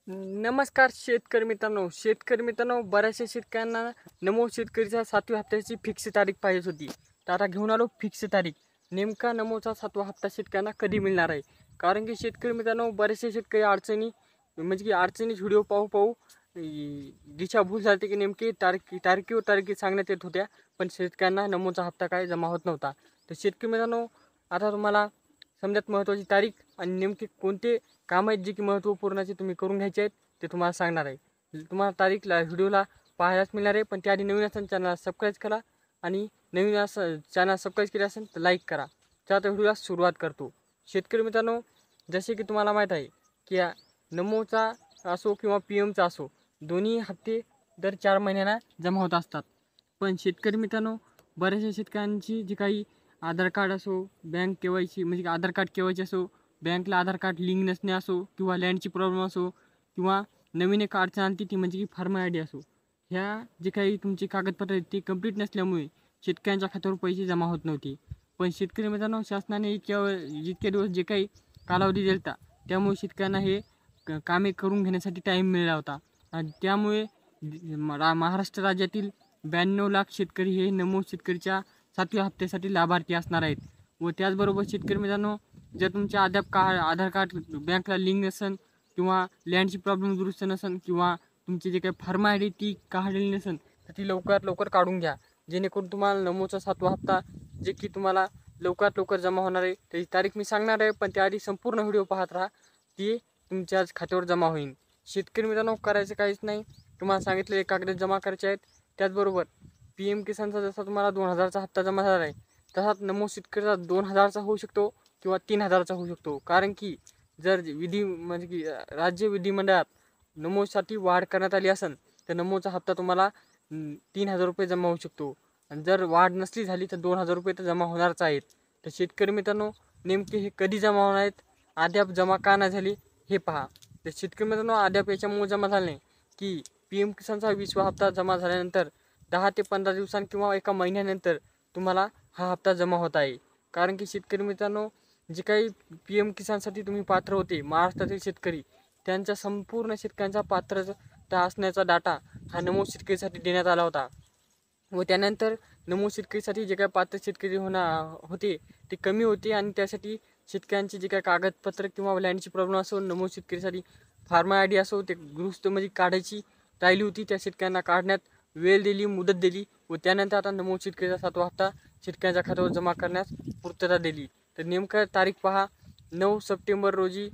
नमस्कार शेतकरी मित्रांनो, बऱ्याचशा शेतकऱ्यांना नमो शेतकरीच्या 7व्या हप्त्याची फिक्स तारीख पाहिजे होती. तर आता घेऊन आलो फिक्स तारीख. नेमका नमोचा 7वा हप्ता शेतकऱ्यांना कधी मिळणार आहे? कारण की शेतकरी मित्रांनो, बरेचसे शेतकरी म्हणजे की अडचणीत व्हिडिओ पाहू दिशाभूल झाली की नेमकी तारखी सांगण्यात येत होत्या, पण शेतकऱ्यांना नमोचा हप्ता काय जमा होत नव्हता. तर शेतकरी मित्रांनो, आता तुम्हाला समजात महत्त्वाची तारीख आणि नेमके कोणते काम आहेत जे की महत्त्वपूर्णाचे तुम्ही करून घ्यायचे आहेत ते तुम्हाला सांगणार आहे. तुम्हाला तारीखला व्हिडिओला पाहायलाच मिळणार आहे, पण त्याआधी नवीन असेल चॅनलला सबस्क्राईब करा आणि नवीन असं चॅनल सबस्क्राईब केले असेल तर लाईक करा. तर आता व्हिडिओला सुरुवात करतो. शेतकरी मित्रांनो, जसे की तुम्हाला माहीत आहे की नमोचा असो किंवा PMचा असो, दोन्ही हप्ते दर 4 महिन्यांना जमा होत असतात. पण शेतकरी मित्रांनो, बऱ्याचशा शेतकऱ्यांची जी काही आधार कार्ड असो, बँक KYC म्हणजे आधार कार्ड KYC असो, बँकला आधार कार्ड लिंक नसणे असो किंवा लँडची प्रॉब्लेम असो किंवा नवीन एक अडचण आली ती म्हणजे की फार्मर ID असो, ह्या जे काही तुमची कागदपत्र आहेत ती कंप्लीट नसल्यामुळे शेतकऱ्यांच्या खात्यावर पैसे जमा होत नव्हते. पण शेतकरी मित्रांनो, शासनाने जितके दिवस जे काही कालावधी दिला होता त्यामुळे शेतकऱ्यांना हे कामे करून घेण्यासाठी टाईम मिळाला होता. आणि त्यामुळे महाराष्ट्र राज्यातील 92 लाख शेतकरी हे नमो शेतकरीच्या 7व्या हप्त्यासाठी लाभार्थी असणार आहेत. व त्याचबरोबर शेतकरी मित्रांनो, जर तुमच्या आधार कार्ड बँकला लिंक नसेल किंवा लँडची प्रॉब्लेम दुरुस्त नसेल किंवा तुमची जे काही फार्म ID ती काढलेली नसेल तर ती लवकरात लवकर काढून घ्या, जेणेकरून तुम्हाला नमोचा 7वा हप्ता जे की तुम्हाला लवकरात लवकर जमा होणार आहे. त्याची तारीख मी सांगणार आहे, पण त्याआधी संपूर्ण व्हिडिओ पाहत राहा, ती तुमच्याच खात्यावर जमा होईल. शेतकरी मित्रांनो, करायचं काहीच नाही. तुम्हाला सांगितलेले कागद जमा करायचे आहेत. त्याचबरोबर PM किसानचा जसा तुम्हाला 2000चा हप्ता जमा झाला आहे, तसाच नमो शेतकरीचा 2000चा होऊ शकतो किंवा 3000चा होऊ शकतो. कारण की जर म्हणजे की राज्य विधिमंडळात नमोसाठी वाढ करण्यात आली असेल तर नमोचा हप्ता तुम्हाला 3000 रुपये जमा होऊ शकतो. आणि जर वाढ नसली झाली तर 2000 रुपये तर जमा होणारच आहेत. तर शेतकरी मित्रांनो, नेमके हे कधी जमा होणार आहेत, अद्याप जमा का नाही झाली हे पहा. तर शेतकरी मित्रांनो, अद्याप याच्यामुळे जमा झाले नाही की PM किसानचा 20वा हप्ता जमा झाल्यानंतर 10 ते 15 दिवसांनी किंवा एका महिन्यानंतर तुम्हाला हा हप्ता जमा होत आहे. कारण की शेतकरी मित्रांनो, जे काही PM किसानसाठी तुम्ही पात्र होते महाराष्ट्रातील शेतकरी, त्यांच्या संपूर्ण शेतकऱ्यांचा पात्रता असण्याचा डाटा हा नमो शेतकरीसाठी देण्यात आला होता. व त्यानंतर नमो शेतकरीसाठी जे काही पात्र शेतकरी होते ते कमी होते आणि त्यासाठी शेतकऱ्यांचे जे काही कागदपत्र किंवा लँडची प्रॉब्लेम असो, नमो शेतकरीसाठी फार्म ID असो, ते दुरुस्त म्हणजे काढायची राहिली होती, त्या शेतकऱ्यांना काढण्यात वेळ दिली, मुदत दिली व त्यानंतर आता नमो शेतकरीचा 7वा हप्ता शेतकऱ्यांच्या खात्यावर जमा करण्यास पूर्तता दिली. तर नेमकं तारीख पहा, 9 सप्टेंबर रोजी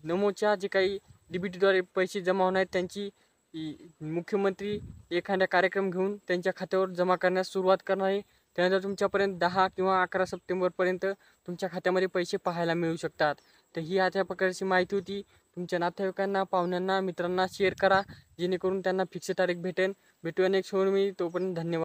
नमोच्या जे काही DBTद्वारे पैसे जमा होणार आहेत त्यांची मुख्यमंत्री एखादा कार्यक्रम घेऊन त्यांच्या खात्यावर जमा करण्यास सुरुवात करणार आहे. त्यानंतर तुमच्यापर्यंत 10 किंवा 11 सप्टेंबरपर्यंत तुमच्या खात्यामध्ये पैसे पाहायला मिळू शकतात. तर ही अशा प्रकारची माहिती होती. तुमच्या नातेवाईकांना, पाहुण्यांना, मित्रांना शेअर करा, जेणेकरून त्यांना फिक्स तारीख भेटेल. भेटूया नेक्स्ट व्हिडिओ. तोपर्यंत धन्यवाद.